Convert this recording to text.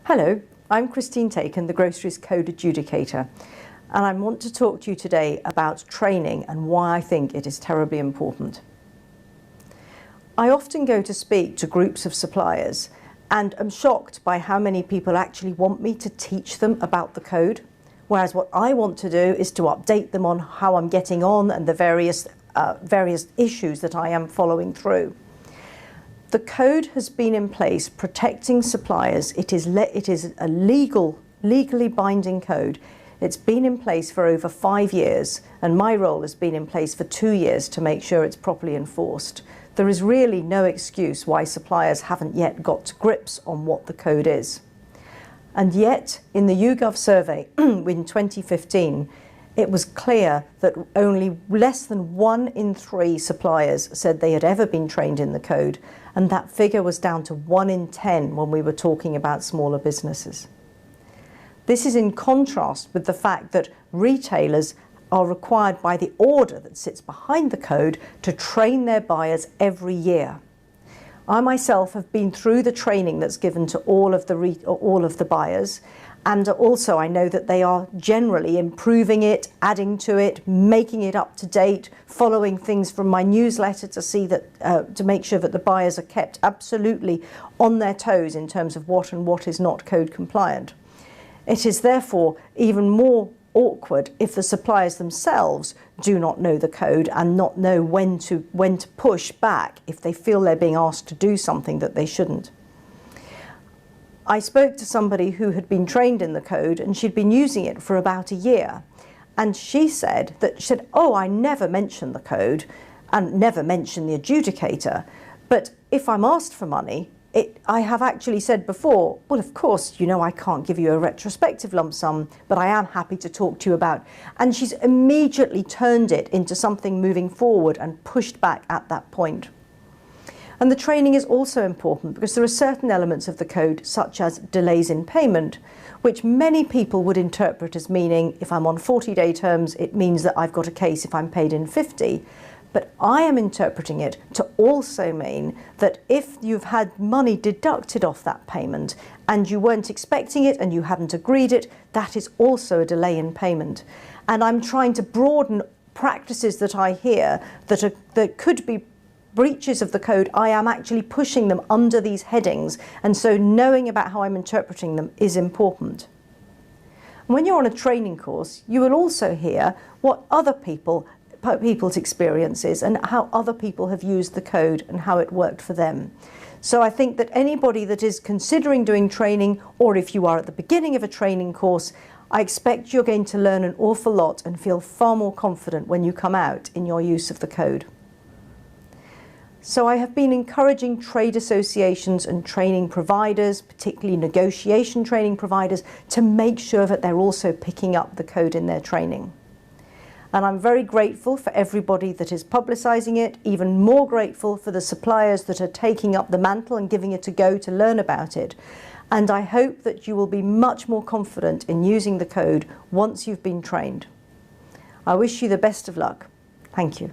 Hello, I'm Tacon, the Groceries Code Adjudicator, and I want to talk to you today about training and why I think it is terribly important. I often go to speak to groups of suppliers and am shocked by how many people actually want me to teach them about the code, whereas what I want to do is to update them on how I'm getting on and the various issues that I am following through. The code has been in place protecting suppliers. It is a legally binding code. It's been in place for over 5 years, and my role has been in place for 2 years to make sure it's properly enforced. There is really no excuse why suppliers haven't yet got to grips on what the code is. And yet, in the YouGov survey in 2015, it was clear that only less than 1 in 3 suppliers said they had ever been trained in the code, and that figure was down to 1 in 10 when we were talking about smaller businesses. This is in contrast with the fact that retailers are required by the order that sits behind the code to train their buyers every year. I myself have been through the training that's given to all of the buyers, and also I know that they are generally improving it, adding to it, making it up to date, following things from my newsletter to see that to make sure that the buyers are kept absolutely on their toes in terms of what and what is not code compliant. It is therefore even more awkward if the suppliers themselves do not know the code and not know when to push back if they feel they're being asked to do something that they shouldn't. I spoke to somebody who had been trained in the code, and she'd been using it for about a year, and she said, oh, I never mention the code and never mention the adjudicator, but if I'm asked for money, I have actually said before, well, of course, you know, I can't give you a retrospective lump sum, but I am happy to talk to you about. And she's immediately turned it into something moving forward and pushed back at that point. And the training is also important because there are certain elements of the code, such as delays in payment, which many people would interpret as meaning if I'm on 40-day terms, it means that I've got a case if I'm paid in 50. But I am interpreting it to also mean that if you've had money deducted off that payment and you weren't expecting it and you hadn't agreed it, that is also a delay in payment. And I'm trying to broaden practices that I hear that could be breaches of the code. I am actually pushing them under these headings, and so knowing about how I'm interpreting them is important. When you're on a training course, you will also hear what other people's experiences and how other people have used the code and how it worked for them. So I think that anybody that is considering doing training, or if you are at the beginning of a training course, I expect you're going to learn an awful lot and feel far more confident when you come out in your use of the code. So I have been encouraging trade associations and training providers, particularly negotiation training providers, to make sure that they're also picking up the code in their training. And I'm very grateful for everybody that is publicising it, even more grateful for the suppliers that are taking up the mantle and giving it a go to learn about it. And I hope that you will be much more confident in using the code once you've been trained. I wish you the best of luck. Thank you.